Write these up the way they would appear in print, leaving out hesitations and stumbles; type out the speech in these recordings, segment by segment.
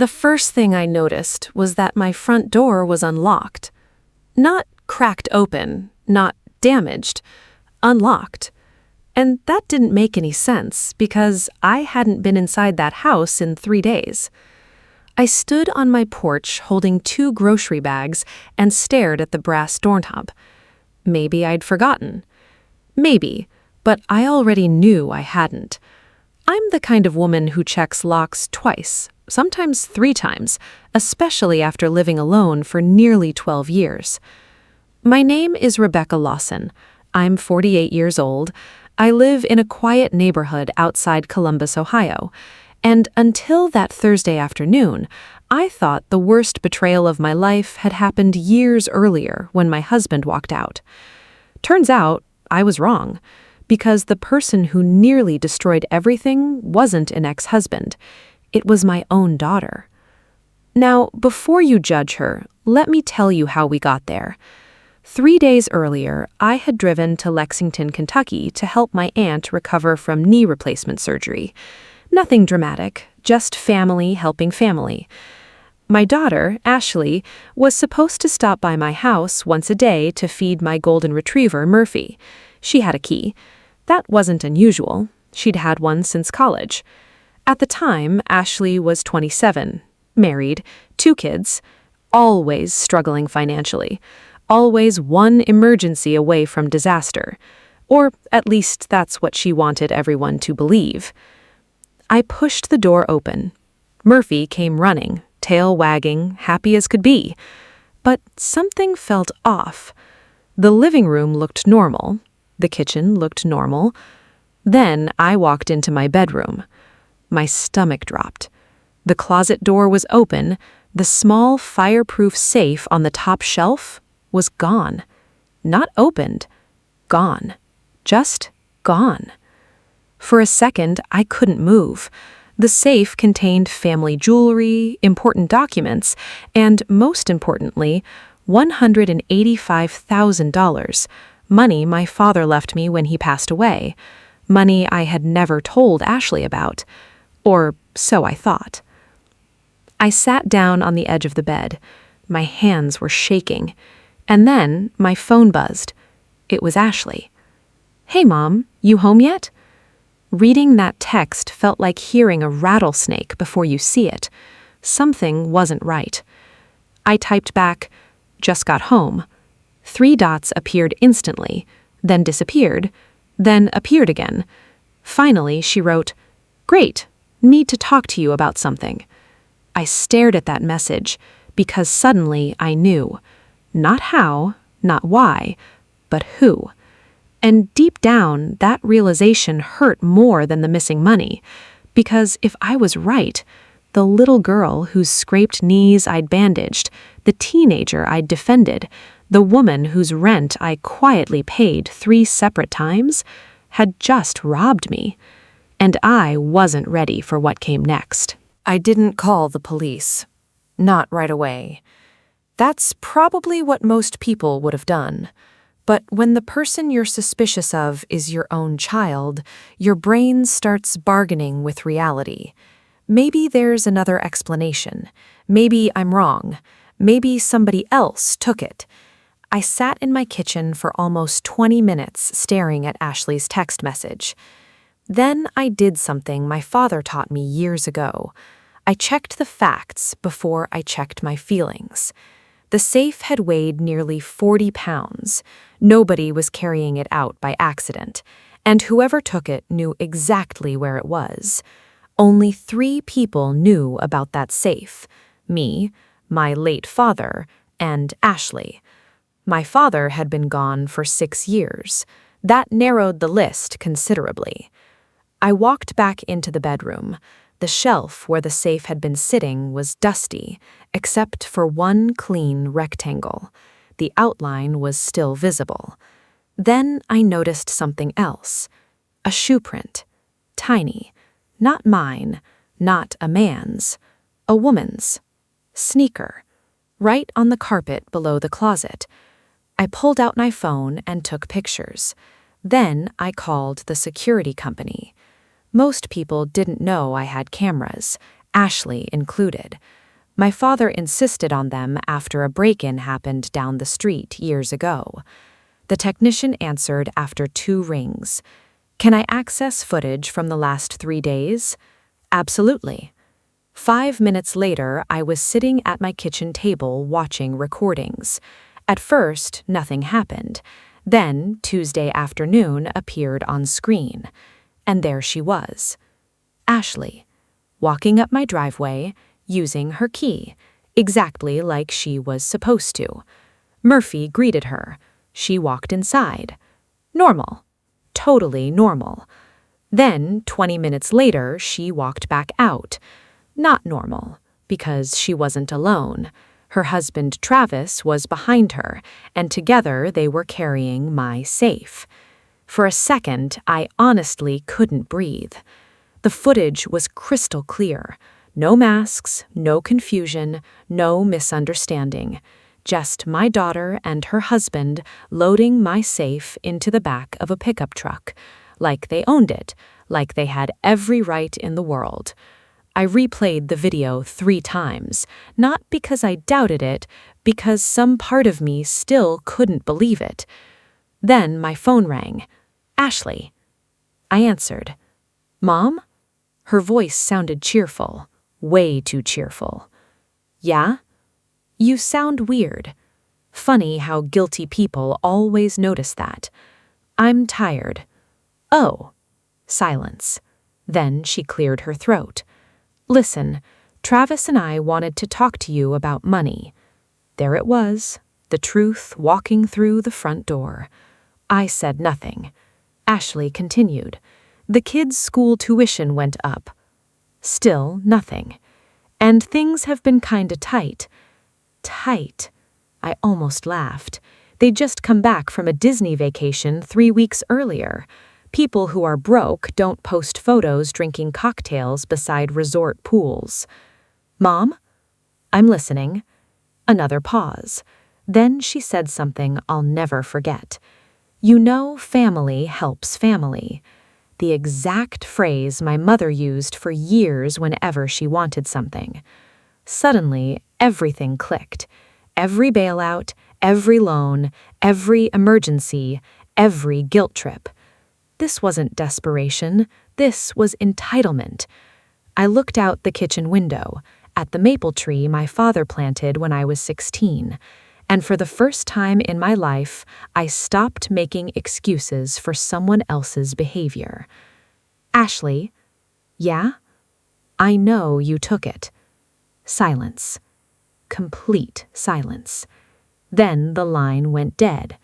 The first thing I noticed was that my front door was unlocked. Not cracked open, not damaged, unlocked. And that didn't make any sense because I hadn't been inside that house in 3 days. I stood on my porch holding 2 grocery bags and stared at the brass doorknob. Maybe I'd forgotten. Maybe, but I already knew I hadn't. I'm the kind of woman who checks locks twice, sometimes 3 times, especially after living alone for nearly 12 years. My name is Rebecca Lawson. I'm 48 years old. I live in a quiet neighborhood outside Columbus, Ohio. And until that Thursday afternoon, I thought the worst betrayal of my life had happened years earlier when my husband walked out. Turns out, I was wrong, because the person who nearly destroyed everything wasn't an ex-husband. It was my own daughter. Now, before you judge her, let me tell you how we got there. 3 days earlier, I had driven to Lexington, Kentucky to help my aunt recover from knee replacement surgery. Nothing dramatic, just family helping family. My daughter, Ashley, was supposed to stop by my house once a day to feed my golden retriever, Murphy. She had a key. That wasn't unusual. She'd had one since college. At the time, Ashley was 27, married, 2 kids, always struggling financially, always one emergency away from disaster. Or at least that's what she wanted everyone to believe. I pushed the door open. Murphy came running, tail wagging, happy as could be. But something felt off. The living room looked normal. The kitchen looked normal. Then I walked into my bedroom. My stomach dropped. The closet door was open. The small fireproof safe on the top shelf was gone. Not opened. Gone. Just gone. For a second, I couldn't move. The safe contained family jewelry, important documents, and, most importantly, $185,000, money my father left me when he passed away, money I had never told Ashley about. Or so I thought. I sat down on the edge of the bed. My hands were shaking. And then my phone buzzed. It was Ashley. "Hey, Mom, you home yet?" Reading that text felt like hearing a rattlesnake before you see it. Something wasn't right. I typed back, "Just got home." 3 dots appeared instantly, then disappeared, then appeared again. Finally, she wrote, "Great, need to talk to you about something." I stared at that message because suddenly I knew. Not how, not why, but who. And deep down, that realization hurt more than the missing money. Because if I was right, the little girl whose scraped knees I'd bandaged, the teenager I'd defended, the woman whose rent I quietly paid 3 separate times, had just robbed me. And I wasn't ready for what came next. I didn't call the police. Not right away. That's probably what most people would have done. But when the person you're suspicious of is your own child, your brain starts bargaining with reality. Maybe there's another explanation. Maybe I'm wrong. Maybe somebody else took it. I sat in my kitchen for almost 20 minutes staring at Ashley's text message. Then I did something my father taught me years ago. I checked the facts before I checked my feelings. The safe had weighed nearly 40 pounds. Nobody was carrying it out by accident, and whoever took it knew exactly where it was. Only 3 people knew about that safe: me, my late father, and Ashley. My father had been gone for 6 years. That narrowed the list considerably. I walked back into the bedroom. The shelf where the safe had been sitting was dusty, except for one clean rectangle. The outline was still visible. Then I noticed something else. A shoe print. Tiny. Not mine. Not a man's. A woman's. Sneaker. Right on the carpet below the closet. I pulled out my phone and took pictures. Then I called the security company. Most people didn't know I had cameras. Ashley included. My father insisted on them after a break-in happened down the street years ago. The technician answered after 2 rings. "Can I access footage from the last 3 days?" "Absolutely." 5 minutes later, I was sitting at my kitchen table watching recordings. At first, nothing happened. Then, Tuesday afternoon appeared on screen. And there she was. Ashley, walking up my driveway, using her key, exactly like she was supposed to. Murphy greeted her. She walked inside. Normal. Totally normal. Then, 20 minutes later, she walked back out. Not normal, because she wasn't alone. Her husband, Travis, was behind her, and together they were carrying my safe. For a second, I honestly couldn't breathe. The footage was crystal clear. No masks, no confusion, no misunderstanding. Just my daughter and her husband loading my safe into the back of a pickup truck, like they owned it, like they had every right in the world. I replayed the video 3 times, not because I doubted it, because some part of me still couldn't believe it. Then my phone rang. "Ashley." I answered. "Mom?" Her voice sounded cheerful, way too cheerful. "Yeah?" "You sound weird." Funny how guilty people always notice that. "I'm tired." "Oh." Silence. Then she cleared her throat. "Listen, Travis and I wanted to talk to you about money." There it was, the truth walking through the front door. I said nothing. Ashley continued. "The kids' school tuition went up." Still nothing. "And things have been kinda tight." Tight. I almost laughed. They'd just come back from a Disney vacation 3 weeks earlier. People who are broke don't post photos drinking cocktails beside resort pools. "Mom?" "I'm listening." Another pause. Then she said something I'll never forget. "You know, family helps family." The exact phrase my mother used for years whenever she wanted something. Suddenly, everything clicked. Every bailout, every loan, every emergency, every guilt trip. This wasn't desperation. This was entitlement. I looked out the kitchen window, at the maple tree my father planted when I was 16, and for the first time in my life, I stopped making excuses for someone else's behavior. "Ashley?" "Yeah?" "I know you took it." Silence. Complete silence. Then the line went dead.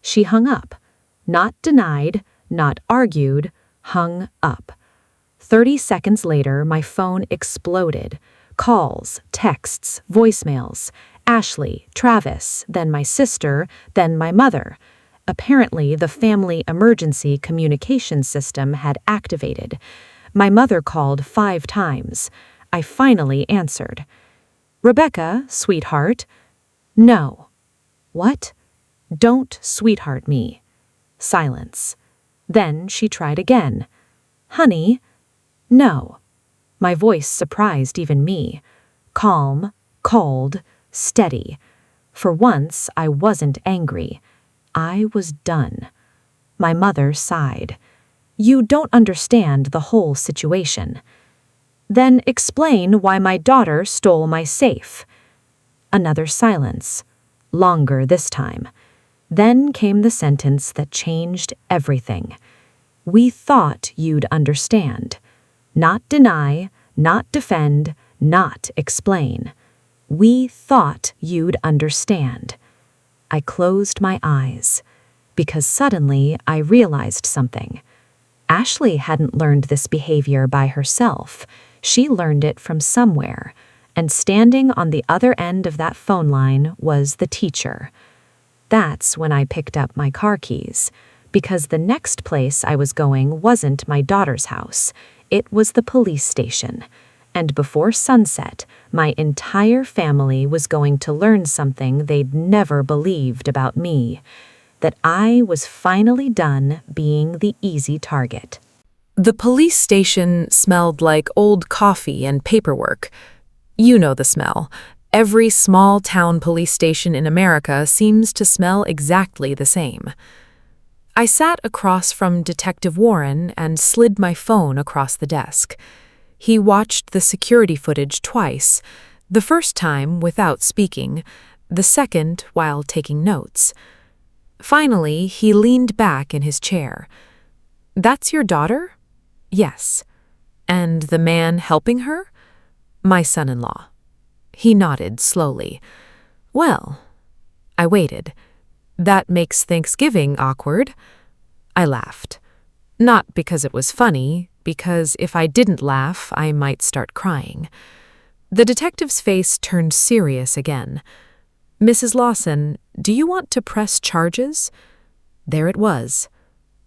She hung up. Not denied, not argued, hung up. 30 seconds later, my phone exploded. Calls, texts, voicemails. Ashley, Travis, then my sister, then my mother. Apparently, the family emergency communication system had activated. My mother called 5 times. I finally answered. "Rebecca, sweetheart." "No." "What?" "Don't sweetheart me." Silence. Then she tried again. "Honey?" "No." My voice surprised even me. Calm, cold, steady. For once, I wasn't angry. I was done. My mother sighed. "You don't understand the whole situation." "Then explain why my daughter stole my safe." Another silence. Longer this time. Then came the sentence that changed everything. "We thought you'd understand." Not deny, not defend, not explain. "We thought you'd understand." I closed my eyes, because suddenly I realized something. Ashley hadn't learned this behavior by herself. She learned it from somewhere, and standing on the other end of that phone line was the teacher. That's when I picked up my car keys, because the next place I was going wasn't my daughter's house. It was the police station. And before sunset, my entire family was going to learn something they'd never believed about me, that I was finally done being the easy target. The police station smelled like old coffee and paperwork. You know the smell. Every small-town police station in America seems to smell exactly the same. I sat across from Detective Warren and slid my phone across the desk. He watched the security footage twice, the first time without speaking, the second while taking notes. Finally, he leaned back in his chair. "That's your daughter?" "Yes." "And the man helping her?" "My son-in-law." He nodded slowly. "Well." I waited. "That makes Thanksgiving awkward." I laughed. Not because it was funny, because if I didn't laugh, I might start crying. The detective's face turned serious again. "Mrs. Lawson, do you want to press charges?" There it was.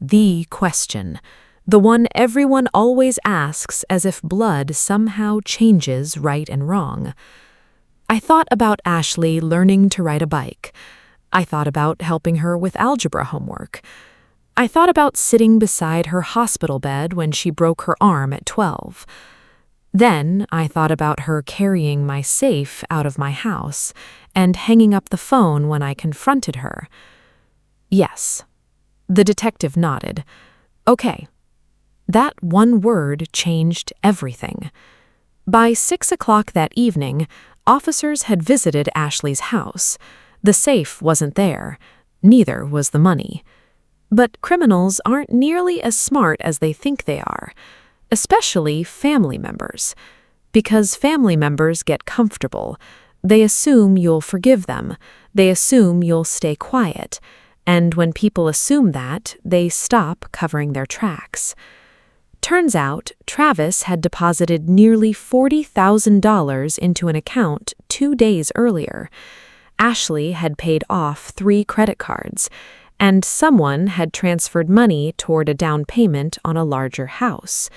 The question. The one everyone always asks as if blood somehow changes right and wrong. I thought about Ashley learning to ride a bike. I thought about helping her with algebra homework. I thought about sitting beside her hospital bed when she broke her arm at 12. Then I thought about her carrying my safe out of my house and hanging up the phone when I confronted her. Yes. The detective nodded. Okay. That one word changed everything. By 6 o'clock that evening, officers had visited Ashley's house. The safe wasn't there. Neither was the money. But criminals aren't nearly as smart as they think they are, especially family members. Because family members get comfortable. They assume you'll forgive them. They assume you'll stay quiet. And when people assume that, they stop covering their tracks. Turns out, Travis had deposited nearly $40,000 into an account 2 days earlier. Ashley had paid off 3 credit cards, and someone had transferred money toward a down payment on a larger house.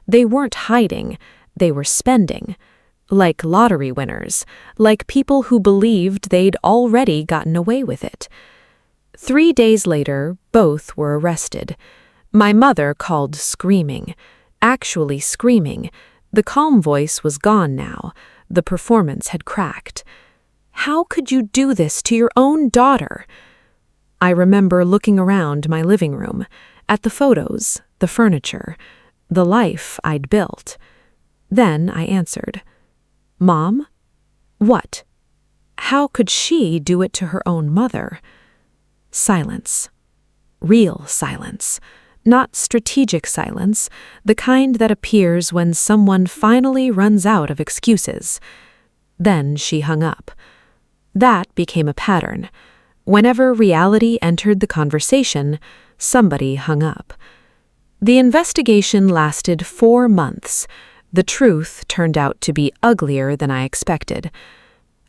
They weren't hiding, they were spending. Like lottery winners, like people who believed they'd already gotten away with it. 3 days later, both were arrested. My mother called screaming. Actually screaming. The calm voice was gone now. The performance had cracked. How could you do this to your own daughter? I remember looking around my living room, at the photos, the furniture, the life I'd built. Then I answered, "Mom? What? How could she do it to her own mother?" Silence. Real silence. Not strategic silence, the kind that appears when someone finally runs out of excuses. Then she hung up. That became a pattern. Whenever reality entered the conversation, somebody hung up. The investigation lasted 4 months. The truth turned out to be uglier than I expected.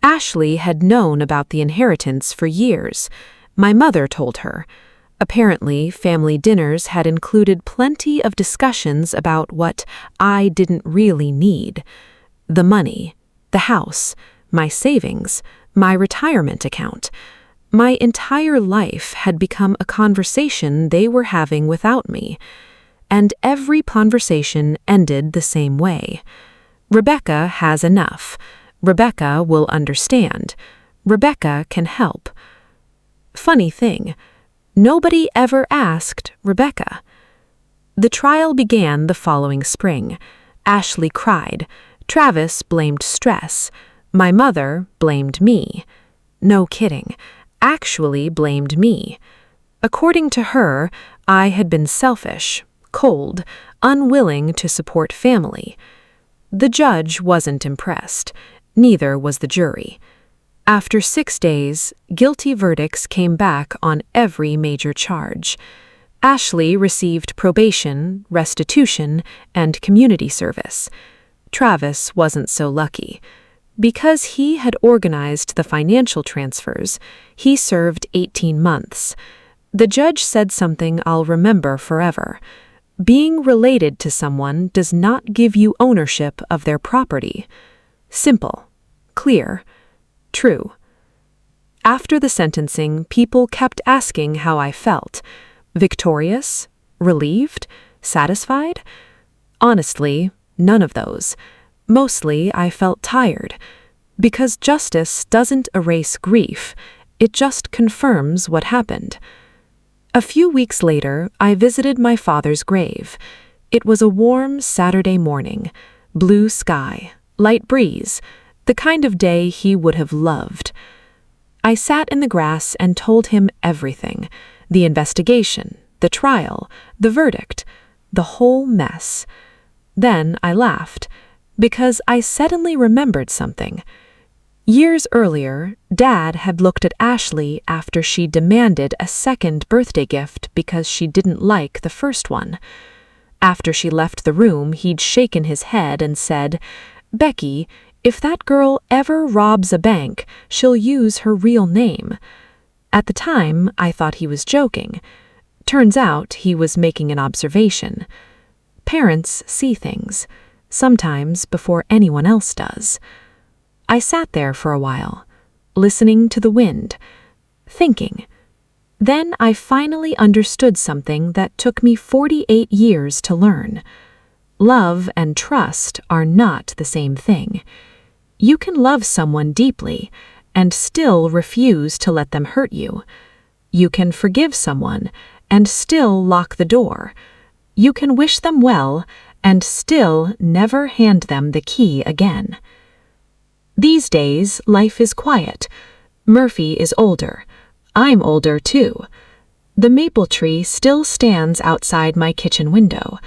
Ashley had known about the inheritance for years. My mother told her. Apparently, family dinners had included plenty of discussions about what I didn't really need. The money, the house, my savings, my retirement account. My entire life had become a conversation they were having without me. And every conversation ended the same way. Rebecca has enough. Rebecca will understand. Rebecca can help. Funny thing, nobody ever asked Rebecca. The trial began the following spring. Ashley cried. Travis blamed stress. My mother blamed me. No kidding, actually blamed me. According to her, I had been selfish, cold, unwilling to support family. The judge wasn't impressed. Neither was the jury. After 6 days, guilty verdicts came back on every major charge. Ashley received probation, restitution, and community service. Travis wasn't so lucky. Because he had organized the financial transfers, he served 18 months. The judge said something I'll remember forever. Being related to someone does not give you ownership of their property. Simple, clear, true. After the sentencing, people kept asking how I felt. Victorious? Relieved? Satisfied? Honestly, none of those. Mostly, I felt tired. Because justice doesn't erase grief, it just confirms what happened. A few weeks later, I visited my father's grave. It was a warm Saturday morning, blue sky, light breeze, the kind of day he would have loved. I sat in the grass and told him everything, the investigation, the trial, the verdict, the whole mess. Then I laughed, because I suddenly remembered something. Years earlier, Dad had looked at Ashley after she demanded a second birthday gift because she didn't like the first one. After she left the room, he'd shaken his head and said, "Becky, if that girl ever robs a bank, she'll use her real name." At the time, I thought he was joking. Turns out he was making an observation. Parents see things, sometimes before anyone else does. I sat there for a while, listening to the wind, thinking. Then I finally understood something that took me 48 years to learn. Love and trust are not the same thing. You can love someone deeply and still refuse to let them hurt you. You can forgive someone and still lock the door. You can wish them well and still never hand them the key again. These days, life is quiet. Murphy is older. I'm older too. The maple tree still stands outside my kitchen window.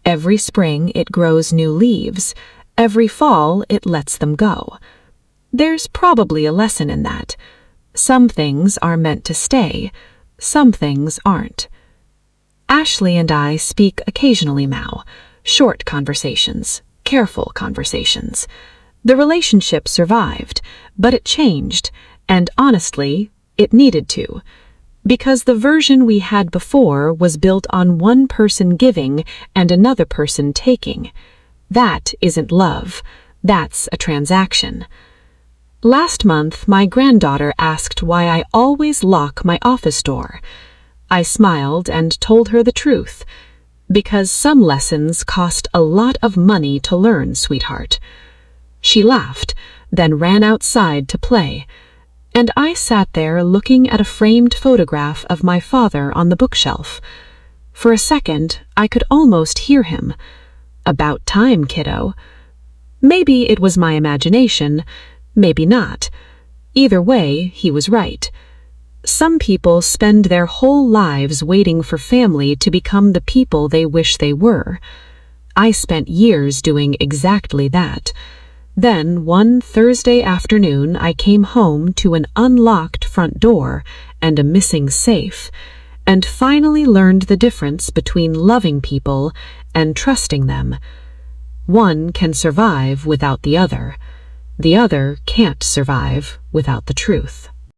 Every spring it grows new leaves. Every fall it lets them go. There's probably a lesson in that. Some things are meant to stay. Some things aren't. Ashley and I speak occasionally now. Short conversations, careful conversations. The relationship survived, but it changed, and honestly, it needed to. Because the version we had before was built on one person giving and another person taking. That isn't love. That's a transaction. Last month, my granddaughter asked why I always lock my office door. I smiled and told her the truth. Because some lessons cost a lot of money to learn, sweetheart. She laughed, then ran outside to play, and I sat there looking at a framed photograph of my father on the bookshelf. For a second, I could almost hear him. "About time, kiddo." Maybe it was my imagination, maybe not. Either way, he was right. Some people spend their whole lives waiting for family to become the people they wish they were. I spent years doing exactly that. Then, one Thursday afternoon, I came home to an unlocked front door and a missing safe, and finally learned the difference between loving people and trusting them. One can survive without the other. The other can't survive without the truth.